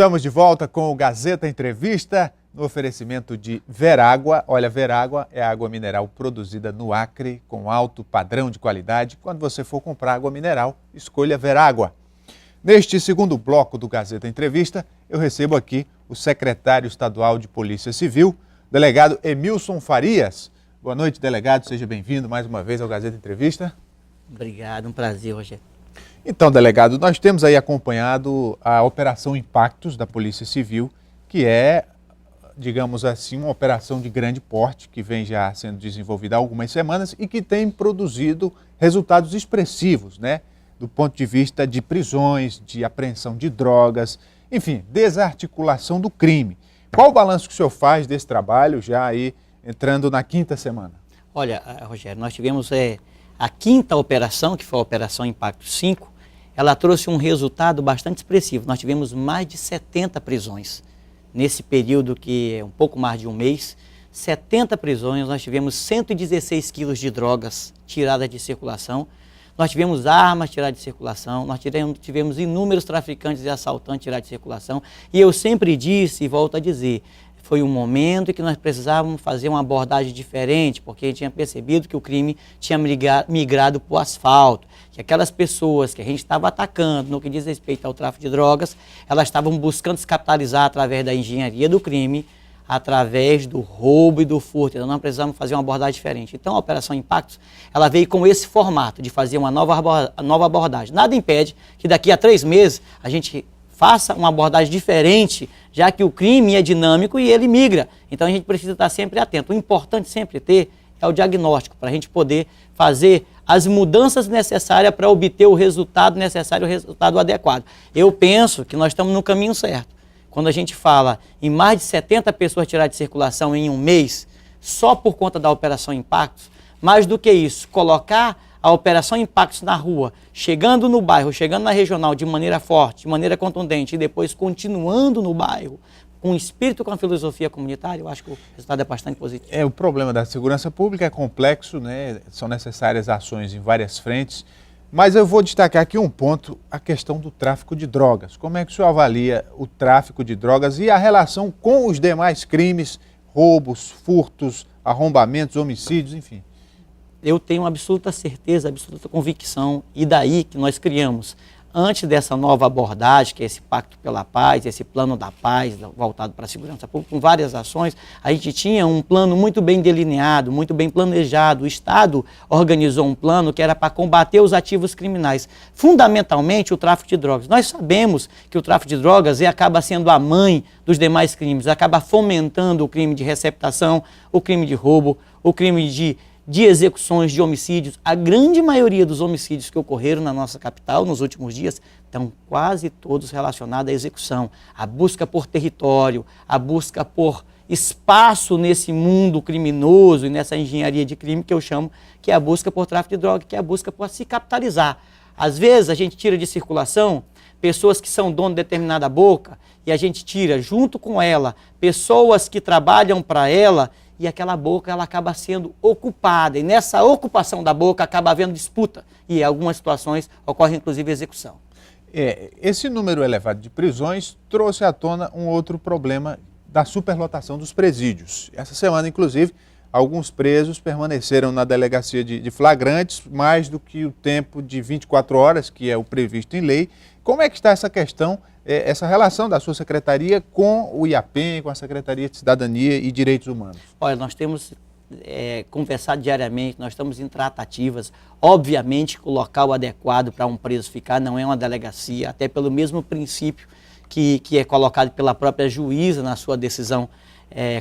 Estamos de volta com o Gazeta Entrevista, no oferecimento de Verágua. Olha, Verágua é água mineral produzida no Acre, com alto padrão de qualidade. Quando você for comprar água mineral, escolha Verágua. Neste segundo bloco do Gazeta Entrevista, eu recebo aqui o secretário estadual de Polícia Civil, delegado Emilson Farias. Boa noite, delegado. Seja bem-vindo mais uma vez ao Gazeta Entrevista. Obrigado, um prazer, Rogério. Então, delegado, nós temos aí acompanhado a Operação Impactos da Polícia Civil, que é, digamos assim, uma operação de grande porte, que vem já sendo desenvolvida há algumas semanas e que tem produzido resultados expressivos, né? Do ponto de vista de prisões, de apreensão de drogas, enfim, desarticulação do crime. Qual o balanço que o senhor faz desse trabalho, já aí entrando na quinta semana? Olha, Rogério, nós tivemos a quinta operação, que foi a Operação Impacto 5, ela trouxe um resultado bastante expressivo. Nós tivemos mais de 70 prisões. Nesse período que é um pouco mais de um mês, 70 prisões, nós tivemos 116 quilos de drogas tiradas de circulação, nós tivemos armas tiradas de circulação, nós tivemos inúmeros traficantes e assaltantes tirados de circulação, e eu sempre disse e volto a dizer, foi um momento em que nós precisávamos fazer uma abordagem diferente, porque a gente tinha percebido que o crime tinha migrado para o asfalto, que aquelas pessoas que a gente estava atacando no que diz respeito ao tráfico de drogas, elas estavam buscando se capitalizar através da engenharia do crime, através do roubo e do furto. Então nós precisamos fazer uma abordagem diferente. Então a Operação Impactos, ela veio com esse formato de fazer uma nova abordagem. Nada impede que daqui a 3 meses a gente faça uma abordagem diferente, já que o crime é dinâmico e ele migra. Então a gente precisa estar sempre atento. O importante sempre ter é o diagnóstico, para a gente poder fazer as mudanças necessárias para obter o resultado necessário, o resultado adequado. Eu penso que nós estamos no caminho certo. Quando a gente fala em mais de 70 pessoas tiradas de circulação em um mês, só por conta da Operação Impactos, mais do que isso, colocar a Operação Impactos na rua, chegando no bairro, chegando na regional de maneira forte, de maneira contundente, e depois continuando no bairro, com espírito, com a filosofia comunitária, eu acho que o resultado é bastante positivo. O problema da segurança pública é complexo, né? São necessárias ações em várias frentes, mas eu vou destacar aqui um ponto, a questão do tráfico de drogas. Como é que o senhor avalia o tráfico de drogas e a relação com os demais crimes, roubos, furtos, arrombamentos, homicídios, enfim? Eu tenho absoluta certeza, absoluta convicção, e daí que nós criamos, antes dessa nova abordagem, que é esse Pacto pela Paz, esse Plano da Paz, voltado para a segurança pública, com várias ações, a gente tinha um plano muito bem delineado, muito bem planejado. O Estado organizou um plano que era para combater os ativos criminais, fundamentalmente o tráfico de drogas. Nós sabemos que o tráfico de drogas acaba sendo a mãe dos demais crimes, acaba fomentando o crime de receptação, o crime de roubo, o crime de execuções, de homicídios. A grande maioria dos homicídios que ocorreram na nossa capital nos últimos dias estão quase todos relacionados à execução, à busca por território, à busca por espaço nesse mundo criminoso e nessa engenharia de crime que eu chamo, que é a busca por tráfico de droga, que é a busca por se capitalizar. Às vezes a gente tira de circulação pessoas que são dono de determinada boca e a gente tira junto com ela pessoas que trabalham para ela, e aquela boca ela acaba sendo ocupada, e nessa ocupação da boca acaba havendo disputa, e em algumas situações ocorre inclusive execução. Esse número elevado de prisões trouxe à tona um outro problema da superlotação dos presídios. Essa semana, inclusive, alguns presos permaneceram na delegacia de flagrantes mais do que o tempo de 24 horas, que é o previsto em lei. Como é que está essa questão, essa relação da sua secretaria com o IAPEM, com a Secretaria de Cidadania e Direitos Humanos? Olha, nós temos conversado diariamente, nós estamos em tratativas. Obviamente que o local adequado para um preso ficar não é uma delegacia, até pelo mesmo princípio que é colocado pela própria juíza na sua decisão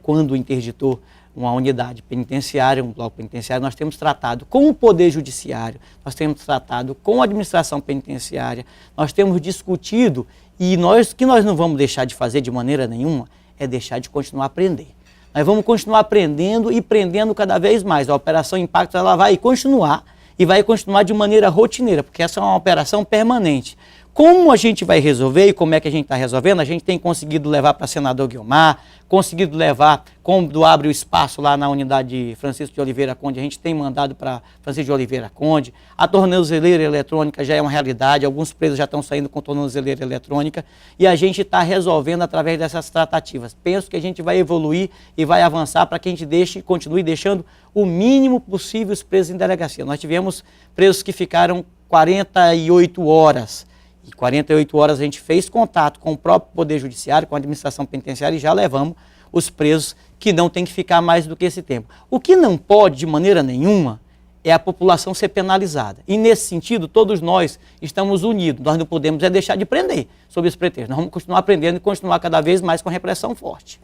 quando interditou uma unidade penitenciária, um bloco penitenciário. Nós temos tratado com o Poder Judiciário, nós temos tratado com a administração penitenciária, nós temos discutido, e nós não vamos deixar de fazer de maneira nenhuma, é deixar de continuar a aprender. Nós vamos continuar aprendendo e prendendo cada vez mais. A Operação Impacto ela vai continuar, e vai continuar de maneira rotineira, porque essa é uma operação permanente. Como a gente vai resolver e como é que a gente está resolvendo? A gente tem conseguido levar para senador Guiomar, conseguido levar, quando abre o espaço lá na unidade Francisco de Oliveira Conde, a gente tem mandado para Francisco de Oliveira Conde. A tornozeleira eletrônica já é uma realidade, alguns presos já estão saindo com tornozeleira eletrônica e a gente está resolvendo através dessas tratativas. Penso que a gente vai evoluir e vai avançar para que a gente continue deixando o mínimo possível os presos em delegacia. Nós tivemos presos que ficaram 48 horas. E 48 horas a gente fez contato com o próprio Poder Judiciário, com a administração penitenciária e já levamos os presos que não tem que ficar mais do que esse tempo. O que não pode, de maneira nenhuma, é a população ser penalizada. E nesse sentido, todos nós estamos unidos. Nós não podemos deixar de prender sob esse pretexto. Nós vamos continuar aprendendo e continuar cada vez mais com repressão forte.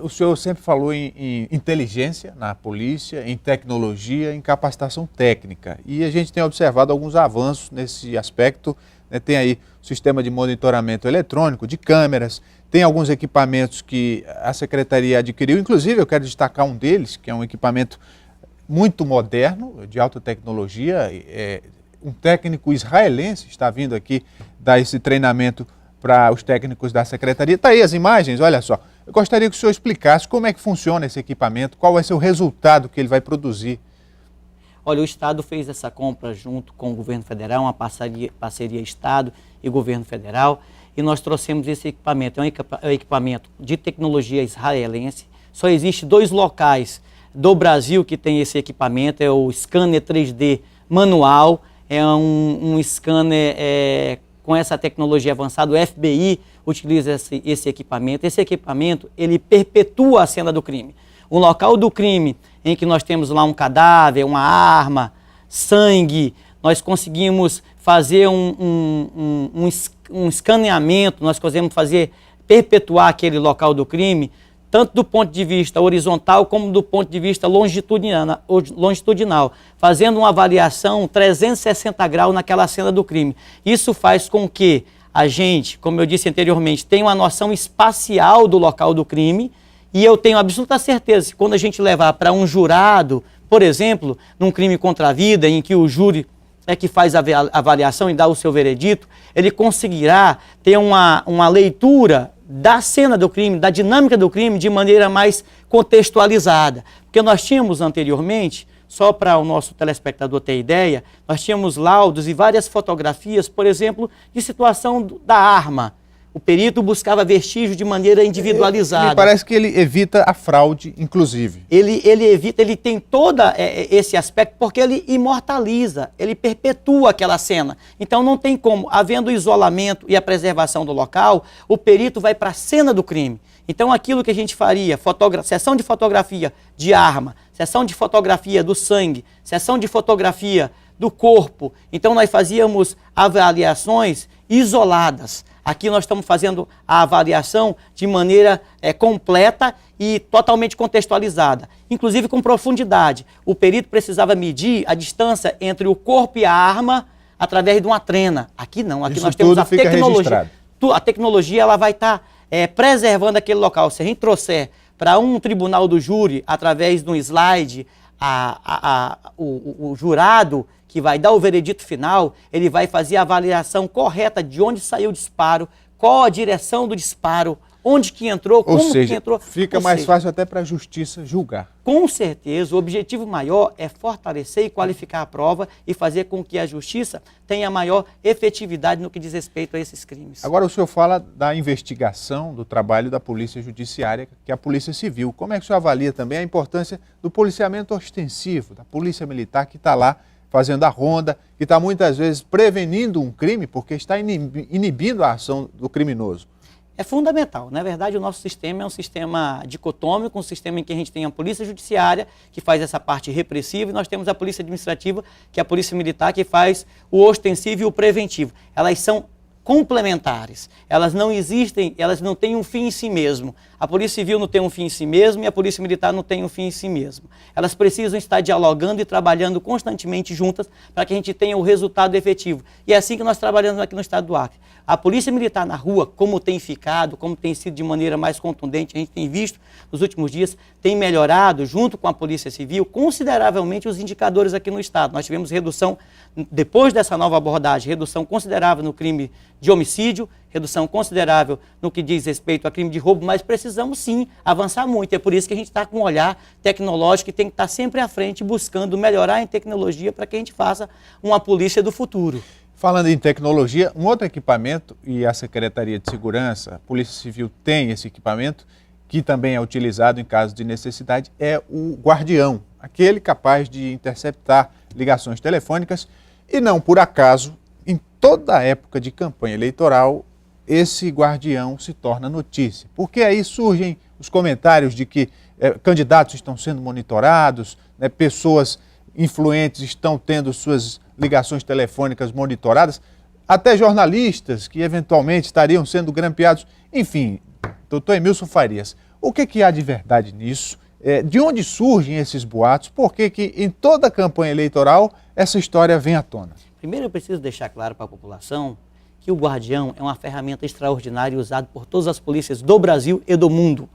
O senhor sempre falou em inteligência na polícia, em tecnologia, em capacitação técnica. E a gente tem observado alguns avanços nesse aspecto. Tem aí o sistema de monitoramento eletrônico, de câmeras, tem alguns equipamentos que a Secretaria adquiriu, inclusive eu quero destacar um deles, que é um equipamento muito moderno, de alta tecnologia. Um técnico israelense está vindo aqui dar esse treinamento para os técnicos da Secretaria. Está aí as imagens, olha só. Eu gostaria que o senhor explicasse como é que funciona esse equipamento, qual vai ser o resultado que ele vai produzir. Olha, o Estado fez essa compra junto com o governo federal, uma parceria Estado e governo federal, e nós trouxemos esse equipamento. É um equipamento de tecnologia israelense. Só existe 2 locais do Brasil que tem esse equipamento, é o scanner 3D manual, é um scanner com essa tecnologia avançada. O FBI utiliza esse equipamento. Esse equipamento, ele perpetua a cena do crime. O local do crime, em que nós temos lá um cadáver, uma arma, sangue, nós conseguimos fazer um escaneamento, nós conseguimos perpetuar aquele local do crime, tanto do ponto de vista horizontal como do ponto de vista longitudinal, fazendo uma avaliação 360 graus naquela cena do crime. Isso faz com que a gente, como eu disse anteriormente, tenha uma noção espacial do local do crime. E eu tenho absoluta certeza que quando a gente levar para um jurado, por exemplo, num crime contra a vida, em que o júri é que faz a avaliação e dá o seu veredito, ele conseguirá ter uma leitura da cena do crime, da dinâmica do crime, de maneira mais contextualizada. Porque nós tínhamos anteriormente, só para o nosso telespectador ter ideia, nós tínhamos laudos e várias fotografias, por exemplo, de situação da arma. O perito buscava vestígios de maneira individualizada. Me parece que ele evita a fraude, inclusive. Ele evita, ele tem todo esse aspecto, porque ele imortaliza, ele perpetua aquela cena. Então não tem como, havendo o isolamento e a preservação do local, o perito vai para a cena do crime. Então aquilo que a gente faria, sessão de fotografia de arma, sessão de fotografia do sangue, sessão de fotografia do corpo, então nós fazíamos avaliações isoladas. Aqui nós estamos fazendo a avaliação de maneira completa e totalmente contextualizada, inclusive com profundidade. O perito precisava medir a distância entre o corpo e a arma através de uma trena. Aqui não, aqui nós temos a tecnologia. A tecnologia ela vai estar preservando aquele local. Se a gente trouxer para um tribunal do júri, através de um slide, o jurado que vai dar o veredito final, ele vai fazer a avaliação correta de onde saiu o disparo, qual a direção do disparo, onde que entrou, como que entrou. Fica mais fácil até para a justiça julgar. Com certeza, o objetivo maior é fortalecer e qualificar a prova e fazer com que a justiça tenha maior efetividade no que diz respeito a esses crimes. Agora o senhor fala da investigação, do trabalho da Polícia Judiciária, que é a Polícia Civil. Como é que o senhor avalia também a importância do policiamento ostensivo, da Polícia Militar que está lá fazendo a ronda, que está muitas vezes prevenindo um crime porque está inibindo a ação do criminoso? É fundamental. Na verdade, o nosso sistema é um sistema dicotômico, um sistema em que a gente tem a Polícia Judiciária, que faz essa parte repressiva, e nós temos a Polícia Administrativa, que é a Polícia Militar, que faz o ostensivo e o preventivo. Elas são complementares. Elas não existem, elas não têm um fim em si mesmo. A Polícia Civil não tem um fim em si mesmo e a Polícia Militar não tem um fim em si mesmo. Elas precisam estar dialogando e trabalhando constantemente juntas para que a gente tenha o resultado efetivo. E é assim que nós trabalhamos aqui no estado do Acre. A Polícia Militar na rua, como tem ficado, como tem sido de maneira mais contundente, a gente tem visto nos últimos dias, tem melhorado, junto com a Polícia Civil, consideravelmente os indicadores aqui no Estado. Nós tivemos redução, depois dessa nova abordagem, redução considerável no crime de homicídio, redução considerável no que diz respeito a crime de roubo, mas precisamos sim avançar muito. É por isso que a gente está com um olhar tecnológico e tem que estar sempre à frente, buscando melhorar em tecnologia para que a gente faça uma polícia do futuro. Falando em tecnologia, um outro equipamento, e a Secretaria de Segurança, a Polícia Civil tem esse equipamento, que também é utilizado em caso de necessidade, é o Guardião, aquele capaz de interceptar ligações telefônicas. E não por acaso, em toda a época de campanha eleitoral, esse Guardião se torna notícia. Porque aí surgem os comentários de que candidatos estão sendo monitorados, né, pessoas influentes estão tendo suas ligações telefônicas monitoradas, até jornalistas que eventualmente estariam sendo grampeados. Enfim, doutor Emilson Farias, o que há de verdade nisso? De onde surgem esses boatos? Por que em toda a campanha eleitoral essa história vem à tona? Primeiro eu preciso deixar claro para a população que o Guardião é uma ferramenta extraordinária usada por todas as polícias do Brasil e do mundo.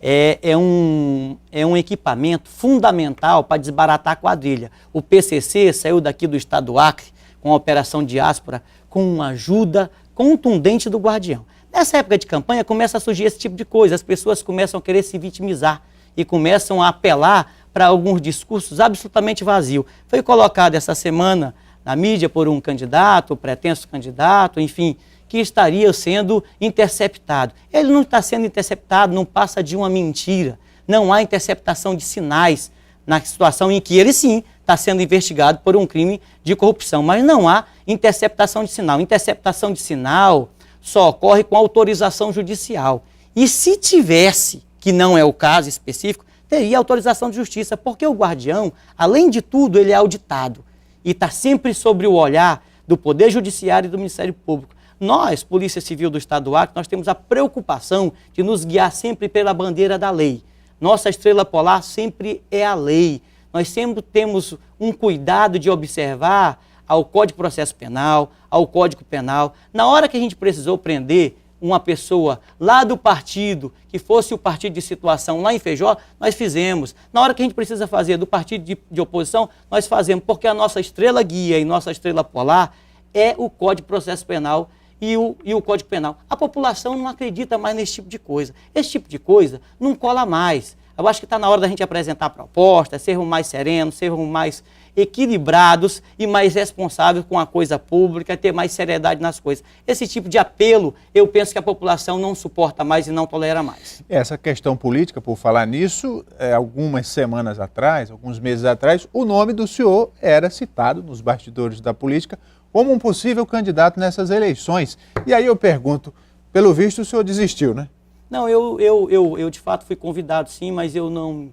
É um equipamento fundamental para desbaratar a quadrilha. O PCC saiu daqui do estado do Acre com a Operação Diáspora com uma ajuda contundente do Guardião. Nessa época de campanha começa a surgir esse tipo de coisa, as pessoas começam a querer se vitimizar e começam a apelar para alguns discursos absolutamente vazios. Foi colocado essa semana na mídia por um candidato, pretenso candidato, enfim, que estaria sendo interceptado. Ele não está sendo interceptado, não passa de uma mentira. Não há interceptação de sinais na situação em que ele sim está sendo investigado por um crime de corrupção, mas não há interceptação de sinal. Interceptação de sinal só ocorre com autorização judicial. E se tivesse, que não é o caso específico, teria autorização de justiça, porque o Guardião, além de tudo, ele é auditado e está sempre sobre o olhar do Poder Judiciário e do Ministério Público. Nós, Polícia Civil do Estado do Acre, nós temos a preocupação de nos guiar sempre pela bandeira da lei. Nossa estrela polar sempre é a lei. Nós sempre temos um cuidado de observar ao Código de Processo Penal, ao Código Penal. Na hora que a gente precisou prender uma pessoa lá do partido, que fosse o partido de situação lá em Feijó, nós fizemos. Na hora que a gente precisa fazer do partido de oposição, nós fazemos, porque a nossa estrela guia e nossa estrela polar é o Código de Processo Penal e o Código Penal. A população não acredita mais nesse tipo de coisa. Esse tipo de coisa não cola mais. Eu acho que está na hora da gente apresentar propostas, sermos mais serenos, sermos mais equilibrados e mais responsáveis com a coisa pública, ter mais seriedade nas coisas. Esse tipo de apelo, eu penso que a população não suporta mais e não tolera mais. Essa questão política, por falar nisso, algumas semanas atrás, alguns meses atrás, o nome do senhor era citado nos bastidores da política como um possível candidato nessas eleições. E aí eu pergunto, pelo visto o senhor desistiu, né? Não, eu de fato fui convidado sim, mas eu não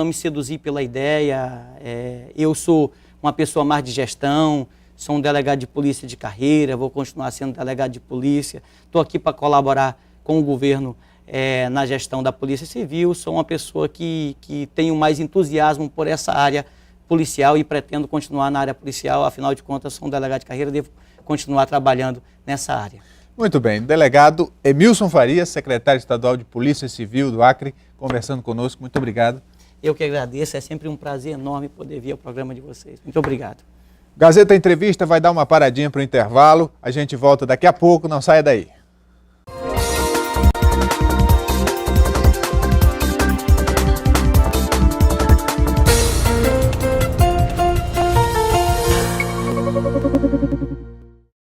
me seduzi pela ideia. Eu sou uma pessoa mais de gestão, sou um delegado de polícia de carreira, vou continuar sendo delegado de polícia. Estou aqui para colaborar com o governo na gestão da Polícia Civil. Sou uma pessoa que tenho mais entusiasmo por essa área policial e pretendo continuar na área policial. Afinal de contas, sou um delegado de carreira, devo continuar trabalhando nessa área. Muito bem, delegado Emilson Farias, secretário estadual de Polícia Civil do Acre, conversando conosco. Muito obrigado. Eu que agradeço, é sempre um prazer enorme poder vir ao programa de vocês. Muito obrigado. Gazeta Entrevista vai dar uma paradinha para o intervalo, a gente volta daqui a pouco, não saia daí.